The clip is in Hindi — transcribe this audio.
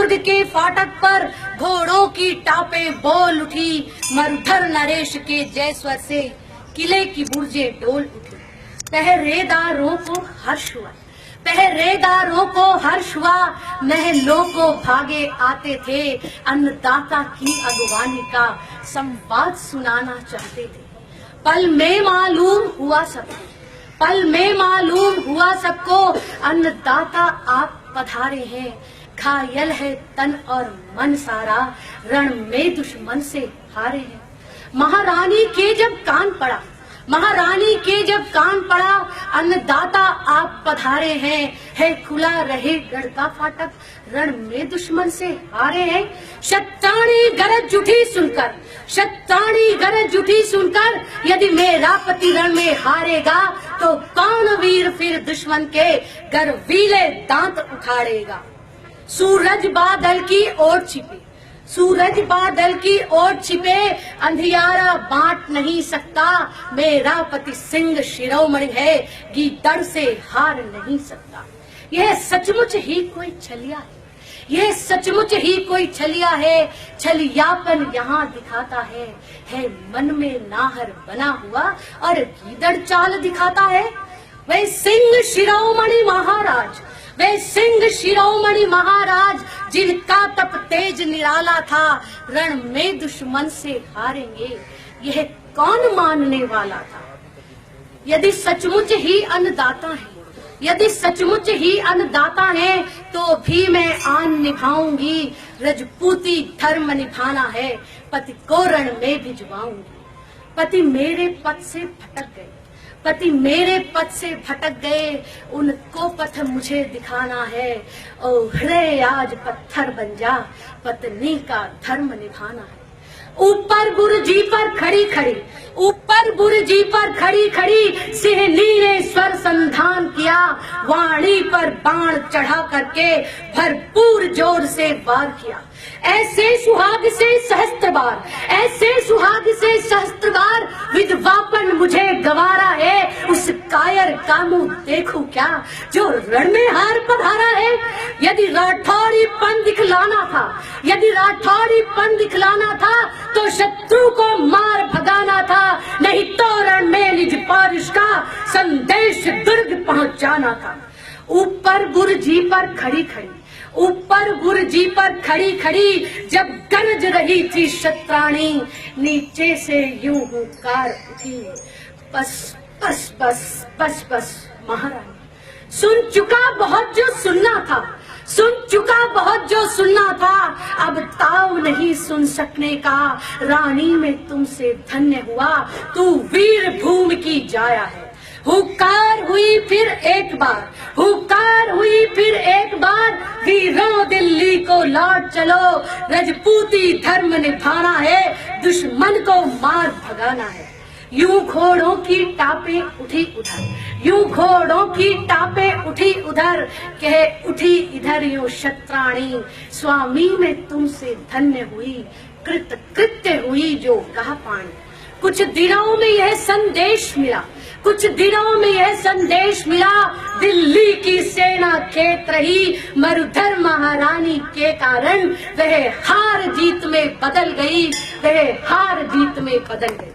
दुर्ग के फाटक पर घोड़ों की टापे बोल उठी, मरुधर नरेश के जय स्वर से किले की बुर्जे डोल उठी। पहरेदारों को हर्ष हुआ, पहरेदारों को हर्ष हुआ, महलों को भागे आते थे, अन्नदाता की अगवानी का संवाद सुनाना चाहते थे। पल में मालूम हुआ सबको, पल में मालूम हुआ सबको, अन्नदाता आप पधारे हैं। घायल है तन और मन सारा, रण में दुश्मन से हारे हैं। महारानी के जब कान पड़ा, महारानी के जब कान पड़ा, अन्नदाता आप पधारे हैं। है खुला रहे गढ़ का फाटक, रण में दुश्मन से हारे हैं। शत्राणी गरज उठी सुनकर, शत्राणी गरज उठी सुनकर, यदि मेरा पति रण में हारेगा तो कौन वीर फिर दुश्मन के गर्वीले दांत उखाड़ेगा। सूरज बादल की ओर छिपे, सूरज बादल की ओर छिपे, अंधियारा बांट नहीं सकता। मेरा पति सिंह शिरोमणि है, गीदड़ से हार नहीं सकता। यह सचमुच ही कोई छलिया है, यह सचमुच ही कोई छलिया है। छलियापन यहाँ दिखाता है मन में नाहर बना हुआ और गीदड़ चाल दिखाता है। वह सिंह शिरोमणि महाराज, वे सिंह शिरोमणि महाराज, जिनका तप तेज निराला था, रण में दुश्मन से हारेंगे यह कौन मानने वाला था। यदि सचमुच ही अन्नदाता है, यदि सचमुच ही अन्नदाता है, तो भी मैं आन निभाऊंगी। रजपूती धर्म निभाना है, पति को रण में भिजवाऊंगी। पति मेरे पथ से भटक गए, पति मेरे पथ से भटक गए, उनको पथ मुझे दिखाना है। ओ हृदय आज पत्थर बन जा, पत्नी का धर्म निभाना है। ऊपर बुर्जी पर खड़ी खड़ी, ऊपर बुर्जी पर खड़ी खड़ी, सिहनी ने स्वर संधान किया। वाणी पर बाण चढ़ा करके भरपूर जोर से वार किया। ऐसे सुहाग से सहस्त्र बार, ऐसे सुहाग से सहस्त्र बार, विधवापन मुझे गवारा है। उस कायर का मुंह देखूं क्या जो रण में हार पधारा है। यदि राठौड़ीपन दिखलाना था, यदि राठौड़ीपन दिखलाना था, तो शत्रु को मार भगाना था। नहीं तो रण में निज पौरुष का संदेश दुर्ग पहुंचाना था। ऊपर बुर्जी पर खड़ी खड़ी, ऊपर बुर्जी पर खड़ी खड़ी, जब गरज रही थी शत्राणी, नीचे से यूं हुंकार उठी। बस बस बस बस बस महारानी, सुन चुका बहुत जो सुनना था, सुन चुका बहुत जो सुनना था, अब ताव नहीं सुन सकने का। रानी में तुमसे धन्य हुआ, तू वीर भूमि की जाया है। हुकार हुई फिर एक बार, हुकार हुई फिर एक बार, वीरों दिल्ली को लौट चलो। रजपूती धर्म निभाना है, दुश्मन को मार भगाना है। यूं घोड़ों की टापे उठी उधर, यूं घोड़ों की टापे उठी उधर, कह उठी इधर यूं शत्राणी। स्वामी में तुमसे धन्य हुई, कृत कृत्य हुई जो कहा पानी। कुछ दिनों में यह संदेश मिला, कुछ दिनों में यह संदेश मिला, दिल्ली की सेना खेत रही। मरुधर महारानी के कारण वह हार जीत में बदल गई, वह हार जीत में बदल गई।